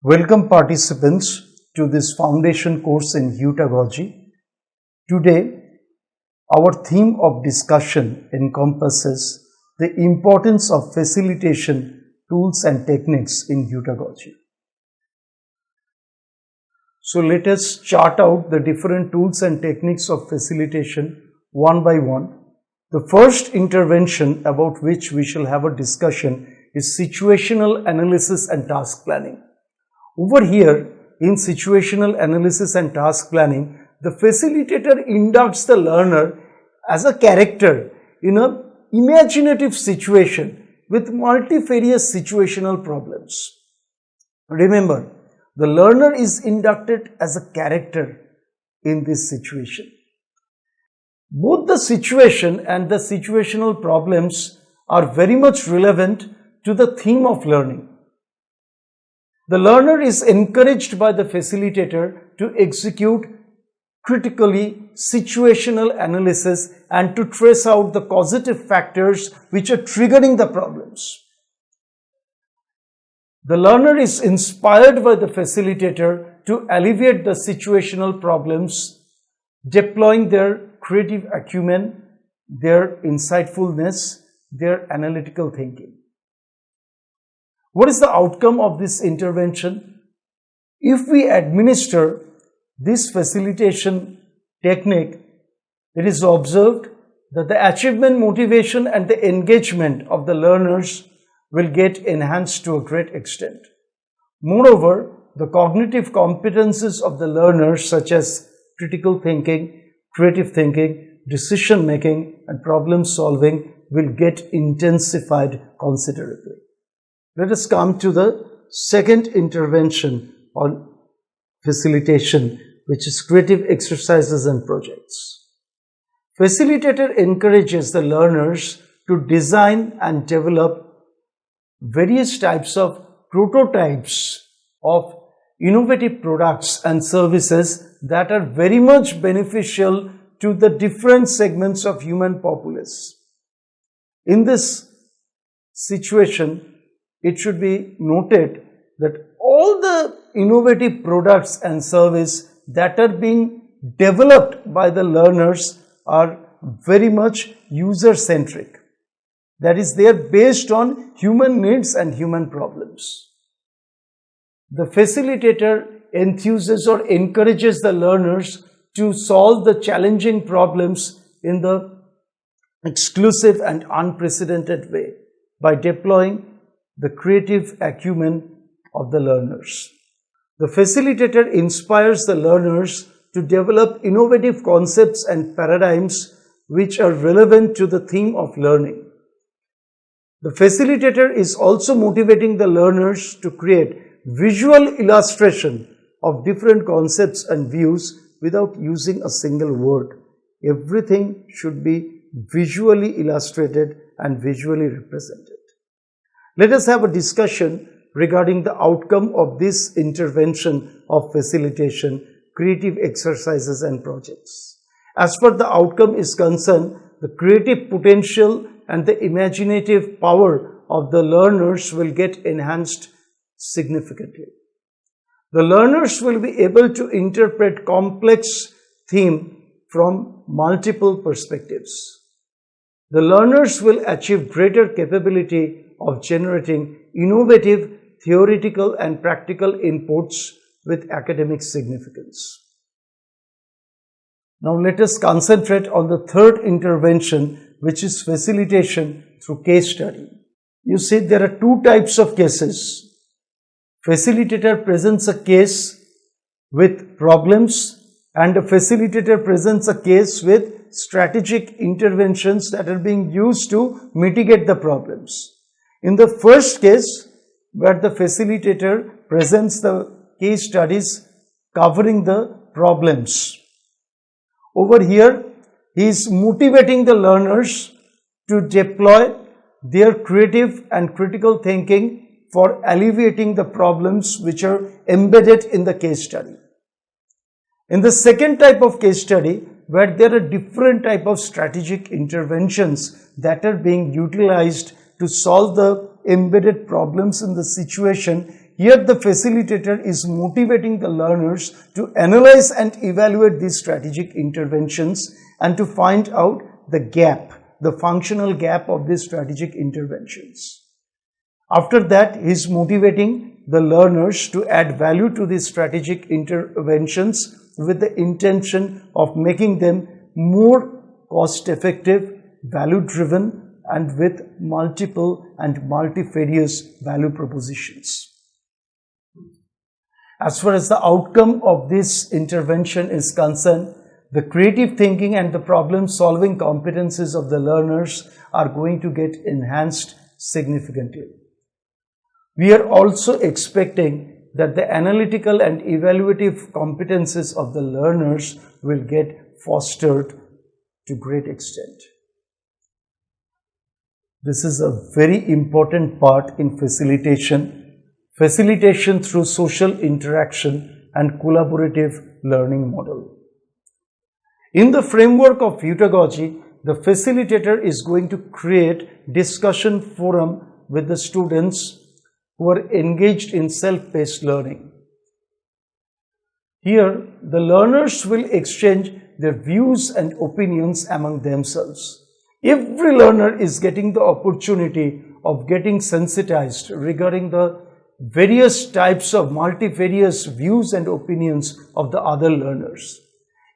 Welcome participants to this foundation course in Heutagogy. Today, our theme of discussion encompasses the importance of facilitation tools and techniques in Heutagogy. So let us chart out the different tools and techniques of facilitation one by one. The first intervention about which we shall have a discussion is situational analysis and task planning. Over here, in situational analysis and task planning, the facilitator inducts the learner as a character in an imaginative situation with multifarious situational problems. Remember, the learner is inducted as a character in this situation. Both the situation and the situational problems are very much relevant to the theme of learning. The learner is encouraged by the facilitator to execute critically situational analysis and to trace out the causative factors which are triggering the problems. The learner is inspired by the facilitator to alleviate the situational problems, deploying their creative acumen, their insightfulness, their analytical thinking. What is the outcome of this intervention? If we administer this facilitation technique, it is observed that the achievement, motivation and the engagement of the learners will get enhanced to a great extent. Moreover, the cognitive competences of the learners such as critical thinking, creative thinking, decision making and problem solving will get intensified considerably. Let us come to the second intervention on facilitation, which is creative exercises and projects. Facilitator encourages the learners to design and develop various types of prototypes of innovative products and services that are very much beneficial to the different segments of human populace. In this situation, it should be noted that all the innovative products and services that are being developed by the learners are very much user-centric. That is, they are based on human needs and human problems. The facilitator enthuses or encourages the learners to solve the challenging problems in the exclusive and unprecedented way by deploying the creative acumen of the learners. The facilitator inspires the learners to develop innovative concepts and paradigms which are relevant to the theme of learning. The facilitator is also motivating the learners to create visual illustration of different concepts and views without using a single word. Everything should be visually illustrated and visually represented. Let us have a discussion regarding the outcome of this intervention of facilitation, creative exercises and projects. As far as the outcome is concerned, the creative potential and the imaginative power of the learners will get enhanced significantly. The learners will be able to interpret complex theme from multiple perspectives. The learners will achieve greater capability of generating innovative theoretical and practical inputs with academic significance. Now let us concentrate on the third intervention, which is facilitation through case study. You see, there are two types of cases. Facilitator presents a case with problems and a facilitator presents a case with strategic interventions that are being used to mitigate the problems. In the first case, where the facilitator presents the case studies covering the problems, over here he is motivating the learners to deploy their creative and critical thinking for alleviating the problems which are embedded in the case study. In the second type of case study, where there are different type of strategic interventions that are being utilized to solve the embedded problems in the situation, Here the facilitator is motivating the learners to analyze and evaluate these strategic interventions and to find out the gap, the functional gap of these strategic interventions. After that, he is motivating the learners to add value to these strategic interventions with the intention of making them more cost-effective, value-driven, and with multiple and multifarious value propositions. As far as the outcome of this intervention is concerned, the creative thinking and the problem-solving competencies of the learners are going to get enhanced significantly. We are also expecting that the analytical and evaluative competencies of the learners will get fostered to great extent. This is a very important part in facilitation through social interaction and collaborative learning model. In the framework of Heutagogy, the facilitator is going to create discussion forum with the students who are engaged in self-paced learning. Here, the learners will exchange their views and opinions among themselves. Every learner is getting the opportunity of getting sensitized regarding the various types of multifarious views and opinions of the other learners.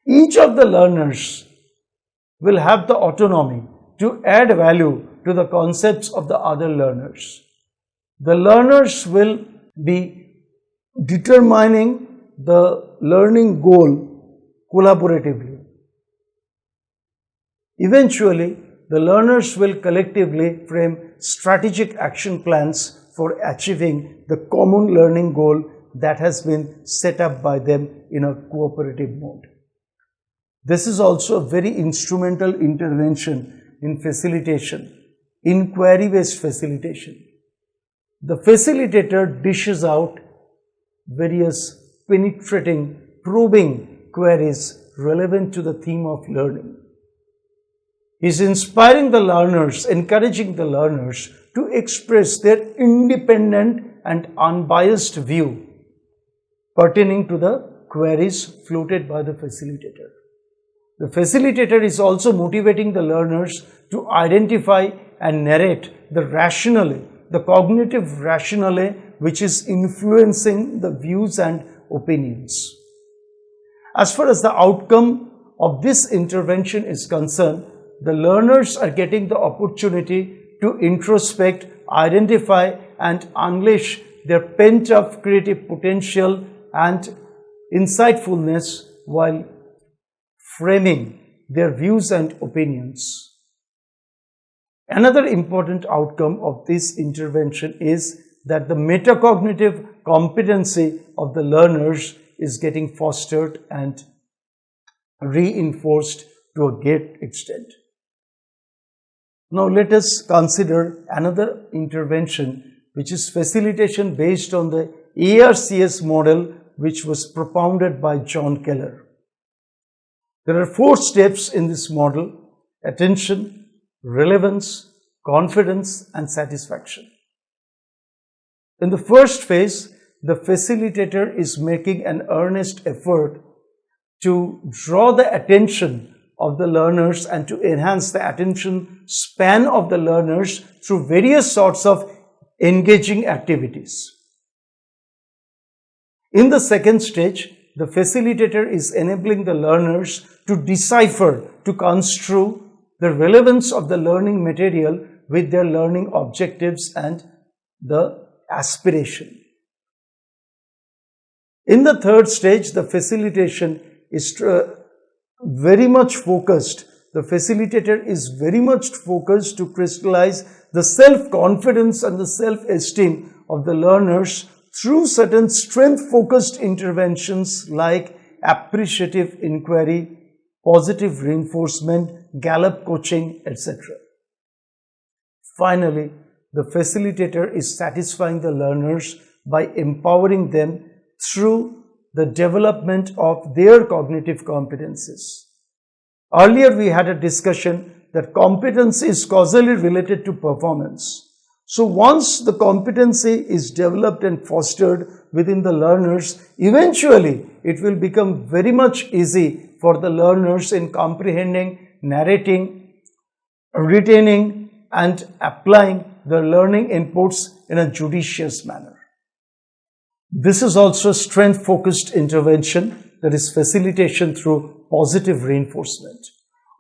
Each of the learners will have the autonomy to add value to the concepts of the other learners. The learners will be determining the learning goal collaboratively. Eventually, the learners will collectively frame strategic action plans for achieving the common learning goal that has been set up by them in a cooperative mode. This is also a very instrumental intervention in facilitation, inquiry-based facilitation. The facilitator dishes out various penetrating, probing queries relevant to the theme of learning. He is inspiring the learners, encouraging the learners to express their independent and unbiased view pertaining to the queries floated by the facilitator. The facilitator is also motivating the learners to identify and narrate the rationale, the cognitive rationale which is influencing the views and opinions. As far as the outcome of this intervention is concerned, the learners are getting the opportunity to introspect, identify and unleash their pent-up creative potential and insightfulness while framing their views and opinions. Another important outcome of this intervention is that the metacognitive competency of the learners is getting fostered and reinforced to a great extent. Now let us consider another intervention which is facilitation based on the ARCS model which was propounded by John Keller. There are 4 steps in this model: attention, relevance, confidence and satisfaction. In the first phase, the facilitator is making an earnest effort to draw the attention of the learners and to enhance the attention span of the learners through various sorts of engaging activities. In the second stage, the facilitator is enabling the learners to decipher, to construe the relevance of the learning material with their learning objectives and the aspiration. In the third stage, the facilitation is very much focused. The facilitator is very much focused to crystallize the self-confidence and the self-esteem of the learners through certain strength-focused interventions like appreciative inquiry, positive reinforcement, Gallup coaching, etc. Finally, the facilitator is satisfying the learners by empowering them through the development of their cognitive competencies. Earlier, we had a discussion that competence is causally related to performance. So once the competency is developed and fostered within the learners, eventually it will become very much easy for the learners in comprehending, narrating, retaining and applying the learning inputs in a judicious manner. This is also strength-focused intervention, that is facilitation through positive reinforcement.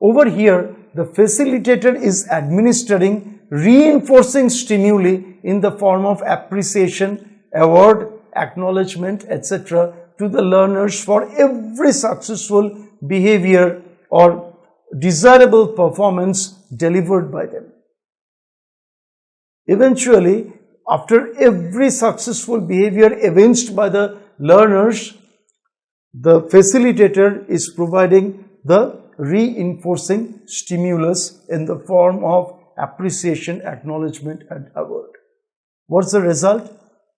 Over here, the facilitator is administering reinforcing stimuli in the form of appreciation, award, acknowledgement, etc. to the learners for every successful behavior or desirable performance delivered by them. Eventually, after every successful behavior evinced by the learners, the facilitator is providing the reinforcing stimulus in the form of appreciation, acknowledgement and award. What's the result?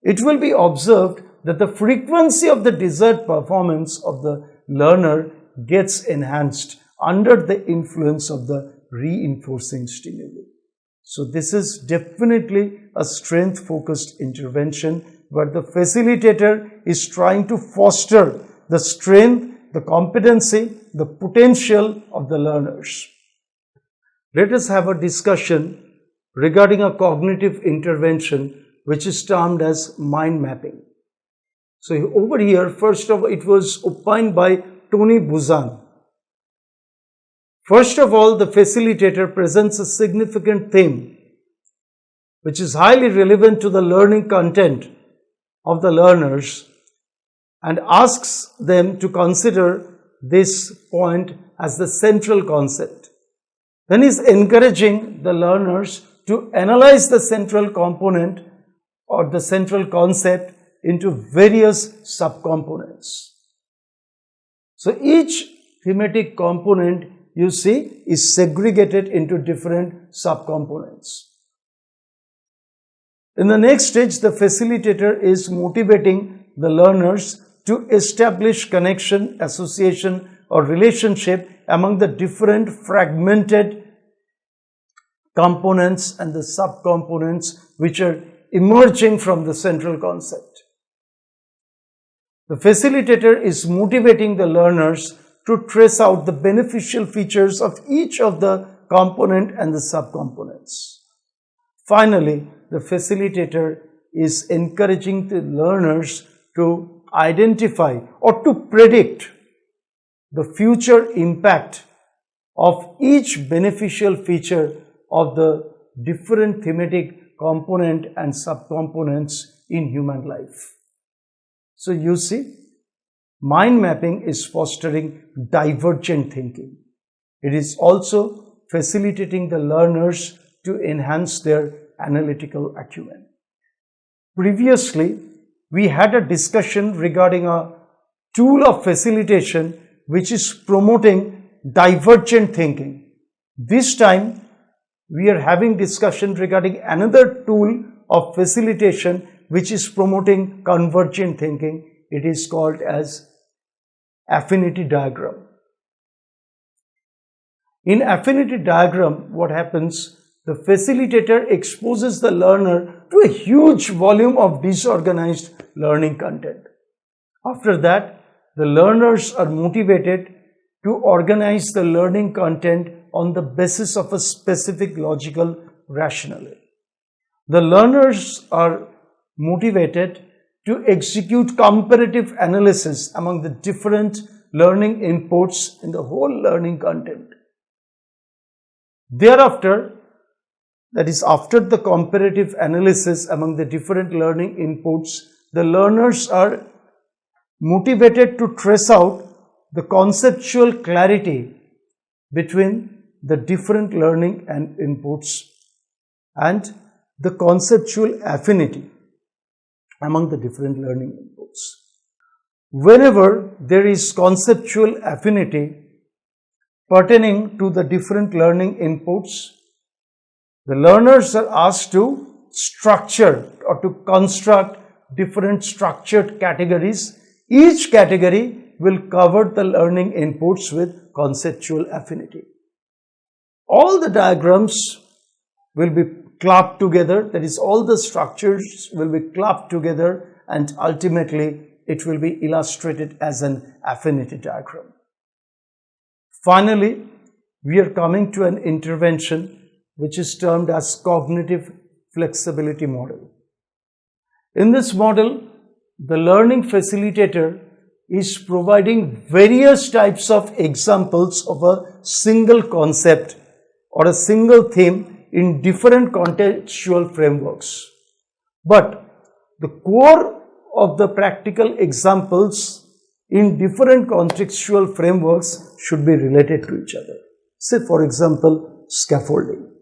It will be observed that the frequency of the desired performance of the learner gets enhanced under the influence of the reinforcing stimuli. So this is definitely a strength-focused intervention where the facilitator is trying to foster the strength, the competency, the potential of the learners. Let us have a discussion regarding a cognitive intervention which is termed as mind mapping. So over here, first of all, it was opined by Tony Buzan. First of all, the facilitator presents a significant theme which is highly relevant to the learning content of the learners and asks them to consider this point as the central concept. Then he is encouraging the learners to analyze the central component or the central concept into various subcomponents. So each thematic component you see is segregated into different subcomponents. In the next stage, the facilitator is motivating the learners to establish connection, association or relationship among the different fragmented components and the subcomponents which are emerging from the central concept. The facilitator is motivating the learners to trace out the beneficial features of each of the component and the subcomponents. Finally, the facilitator is encouraging the learners to identify or to predict the future impact of each beneficial feature of the different thematic component and subcomponents in human life. So you see, mind mapping is fostering divergent thinking. It is also facilitating the learners to enhance their analytical acumen. Previously, we had a discussion regarding a tool of facilitation which is promoting divergent thinking. This time, we are having discussion regarding another tool of facilitation which is promoting convergent thinking. It is called as affinity diagram. In affinity diagram, what happens? The facilitator exposes the learner to a huge volume of disorganized learning content. After that, the learners are motivated to organize the learning content on the basis of a specific logical rationale. The learners are motivated to execute comparative analysis among the different learning inputs in the whole learning content. Thereafter, that is after the comparative analysis among the different learning inputs, the learners are motivated to trace out the conceptual clarity between the different learning and inputs and the conceptual affinity among the different learning inputs. Whenever there is conceptual affinity pertaining to the different learning inputs, the learners are asked to structure or to construct different structured categories. Each category will cover the learning inputs with conceptual affinity. All the diagrams will be clubbed together, that is, all the structures will be clubbed together, and ultimately it will be illustrated as an affinity diagram. Finally, we are coming to an intervention which is termed as cognitive flexibility model. In this model, the learning facilitator is providing various types of examples of a single concept or a single theme in different contextual frameworks. But the core of the practical examples in different contextual frameworks should be related to each other. Say, for example, scaffolding,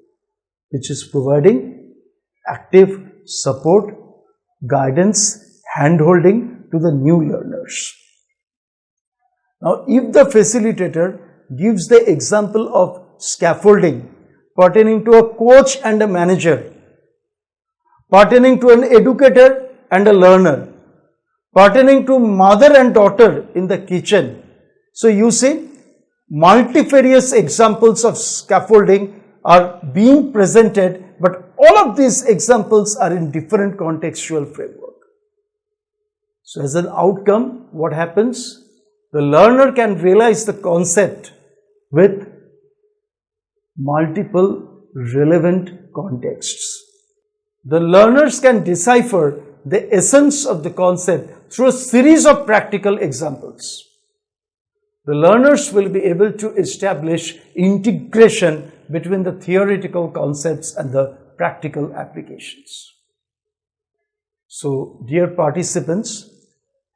which is providing active support, guidance, hand-holding to the new learners. Now, if the facilitator gives the example of scaffolding pertaining to a coach and a manager, pertaining to an educator and a learner, pertaining to mother and daughter in the kitchen. So you see, multifarious examples of scaffolding are being presented, but all of these examples are in different contextual framework. So as an outcome, what happens? The learner can realize the concept with multiple relevant contexts. The learners can decipher the essence of the concept through a series of practical examples. The learners will be able to establish integration between the theoretical concepts and the practical applications. So, dear participants,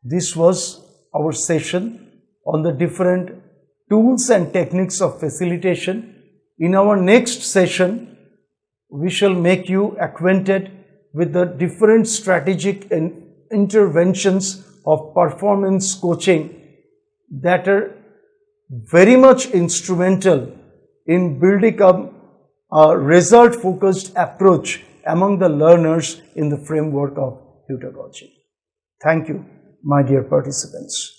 this was our session on the different tools and techniques of facilitation. In our next session, we shall make you acquainted with the different strategic interventions of performance coaching that are very much instrumental in building up a result-focused approach among the learners in the framework of Heutagogy. Thank you, my dear participants.